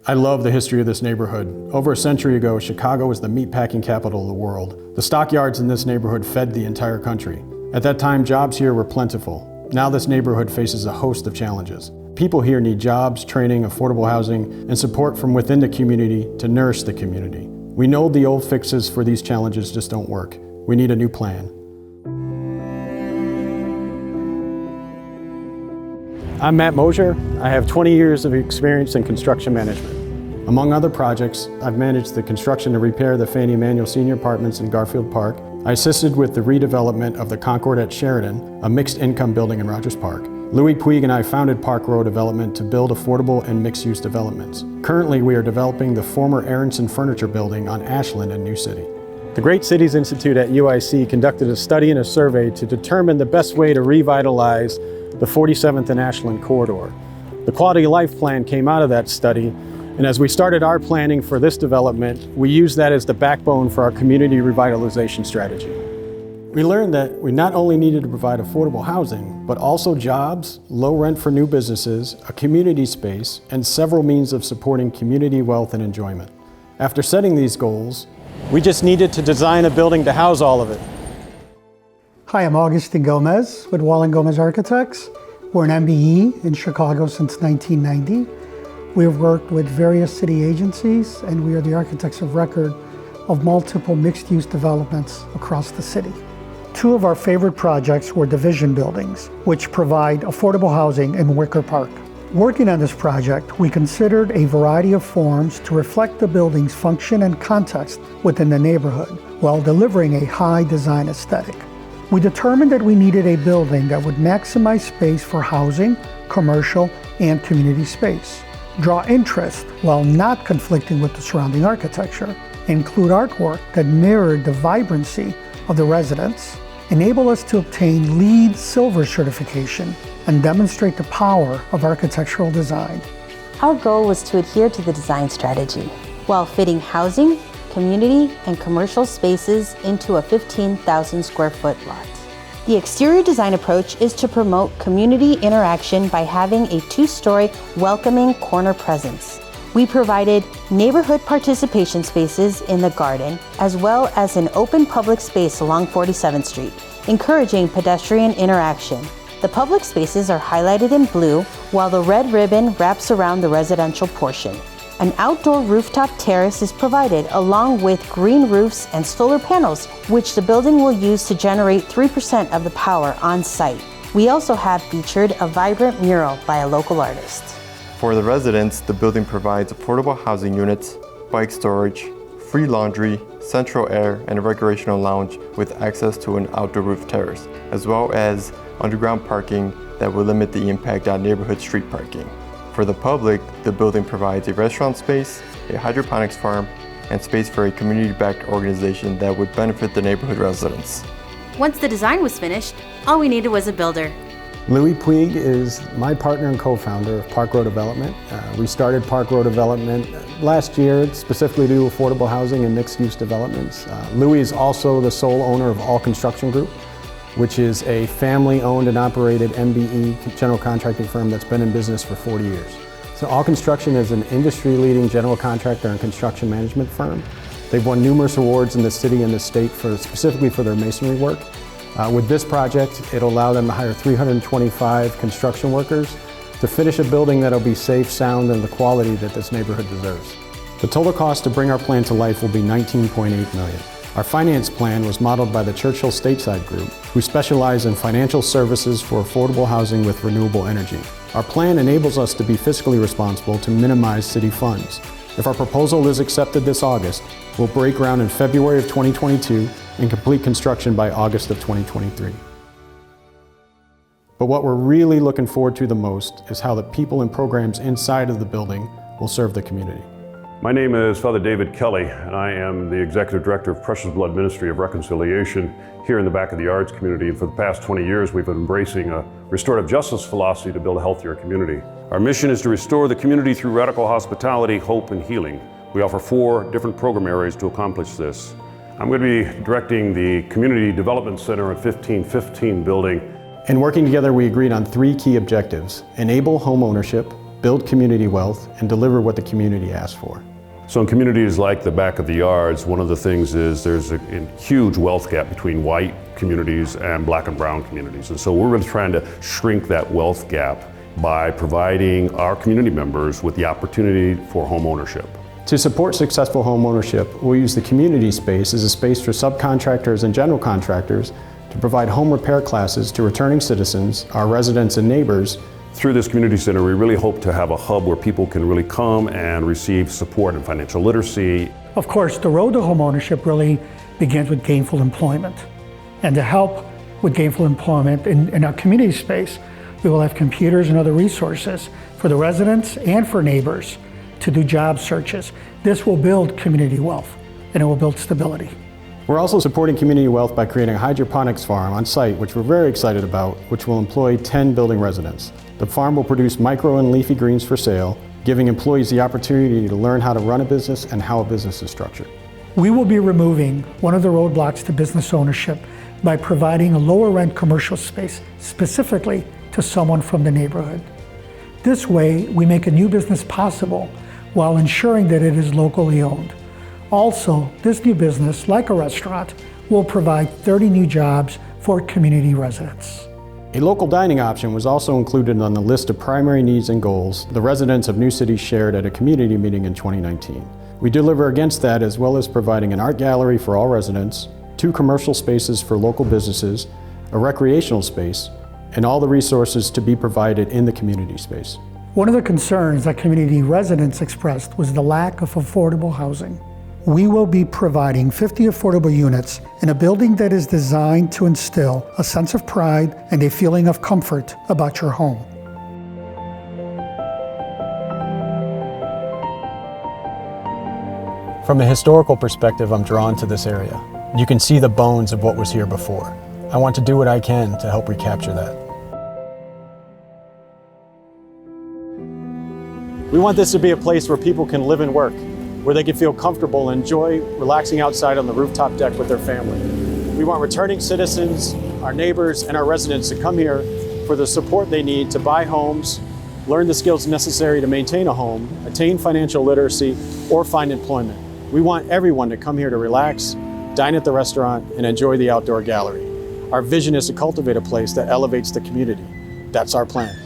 I love the history of this neighborhood. Over a century ago, Chicago was the meatpacking capital of the world. The stockyards in this neighborhood fed the entire country. At that time, jobs here were plentiful. Now this neighborhood faces a host of challenges. People here need jobs, training, affordable housing, and support from within the community to nourish the community. We know the old fixes for these challenges just don't work. We need a new plan. I'm Matt Mosier. I have 20 years of experience in construction management. Among other projects, I've managed the construction and repair of the Fannie Emanuel Senior Apartments in Garfield Park. I assisted with the redevelopment of the Concord at Sheridan, a mixed-income building in Rogers Park. Louis Puig and I founded Park Row Development to build affordable and mixed-use developments. Currently, we are developing the former Aronson Furniture Building on Ashland in New City. The Great Cities Institute at UIC conducted a study and a survey to determine the best way to revitalize the 47th and Ashland corridor. The Quality of Life Plan came out of that study, and as we started our planning for this development, we used that as the backbone for our community revitalization strategy. We learned that we not only needed to provide affordable housing, but also jobs, low rent for new businesses, a community space, and several means of supporting community wealth and enjoyment. After setting these goals, we just needed to design a building to house all of it. Hi, I'm Augustin Gomez with Wall & Gomez Architects. We're an MBE in Chicago since 1990. We have worked with various city agencies, and we are the architects of record of multiple mixed-use developments across the city. Two of our favorite projects were division buildings, which provide affordable housing in Wicker Park. Working on this project, we considered a variety of forms to reflect the building's function and context within the neighborhood, while delivering a high design aesthetic. We determined that we needed a building that would maximize space for housing, commercial, and community space, draw interest while not conflicting with the surrounding architecture, include artwork that mirrored the vibrancy of the residents, enable us to obtain LEED Silver certification, and demonstrate the power of architectural design. Our goal was to adhere to the design strategy while fitting housing, community, and commercial spaces into a 15,000 square foot lot. The exterior design approach is to promote community interaction by having a two-story welcoming corner presence. We provided neighborhood participation spaces in the garden, as well as an open public space along 47th Street, encouraging pedestrian interaction. The public spaces are highlighted in blue, while the red ribbon wraps around the residential portion. An outdoor rooftop terrace is provided along with green roofs and solar panels, which the building will use to generate 3% of the power on site. We also have featured a vibrant mural by a local artist. For the residents, the building provides affordable housing units, bike storage, free laundry, central air, and a recreational lounge with access to an outdoor roof terrace, as well as underground parking that will limit the impact on neighborhood street parking. For the public, the building provides a restaurant space, a hydroponics farm, and space for a community-backed organization that would benefit the neighborhood residents. Once the design was finished, all we needed was a builder. Louis Puig is my partner and co-founder of Park Row Development. We started Park Row Development last year specifically to do affordable housing and mixed-use developments. Louis is also the sole owner of All Construction Group, which is a family-owned and operated MBE general contracting firm that's been in business for 40 years. So All Construction is an industry-leading general contractor and construction management firm. They've won numerous awards in the city and the state specifically for their masonry work. With this project, it'll allow them to hire 325 construction workers to finish a building that'll be safe, sound, and the quality that this neighborhood deserves. The total cost to bring our plan to life will be $19.8 million. Our finance plan was modeled by the Churchill Stateside Group, who specialize in financial services for affordable housing with renewable energy. Our plan enables us to be fiscally responsible to minimize city funds. If our proposal is accepted this August, we'll break ground in February of 2022 and complete construction by August of 2023. But what we're really looking forward to the most is how the people and programs inside of the building will serve the community. My name is Father David Kelly, and I am the Executive Director of Precious Blood Ministry of Reconciliation here in the back of the arts community. And for the past 20 years, we've been embracing a restorative justice philosophy to build a healthier community. Our mission is to restore the community through radical hospitality, hope, and healing. We offer 4 different program areas to accomplish this. I'm going to be directing the Community Development Center at 1515 building. In working together, we agreed on 3 key objectives: enable home ownership, build community wealth, and deliver what the community asks for. So in communities like the back of the yards, one of the things is there's a huge wealth gap between white communities and black and brown communities. And so we're really trying to shrink that wealth gap by providing our community members with the opportunity for home ownership. To support successful home ownership, we'll use the community space as a space for subcontractors and general contractors to provide home repair classes to returning citizens, our residents and neighbors. Through this community center, we really hope to have a hub where people can really come and receive support in financial literacy. Of course, the road to home ownership really begins with gainful employment. And to help with gainful employment in our community space, we will have computers and other resources for the residents and for neighbors to do job searches. This will build community wealth and it will build stability. We're also supporting community wealth by creating a hydroponics farm on site, which we're very excited about, which will employ 10 building residents. The farm will produce micro and leafy greens for sale, giving employees the opportunity to learn how to run a business and how a business is structured. We will be removing one of the roadblocks to business ownership by providing a lower rent commercial space specifically to someone from the neighborhood. This way, we make a new business possible while ensuring that it is locally owned. Also, this new business, like a restaurant, will provide 30 new jobs for community residents. A local dining option was also included on the list of primary needs and goals the residents of New City shared at a community meeting in 2019. We deliver against that, as well as providing an art gallery for all residents, 2 commercial spaces for local businesses, a recreational space, and all the resources to be provided in the community space. One of the concerns that community residents expressed was the lack of affordable housing. We will be providing 50 affordable units in a building that is designed to instill a sense of pride and a feeling of comfort about your home. From a historical perspective, I'm drawn to this area. You can see the bones of what was here before. I want to do what I can to help recapture that. We want this to be a place where people can live and work, where they can feel comfortable and enjoy relaxing outside on the rooftop deck with their family. We want returning citizens, our neighbors, and our residents to come here for the support they need to buy homes, learn the skills necessary to maintain a home, attain financial literacy, or find employment. We want everyone to come here to relax, dine at the restaurant, and enjoy the outdoor gallery. Our vision is to cultivate a place that elevates the community. That's our plan.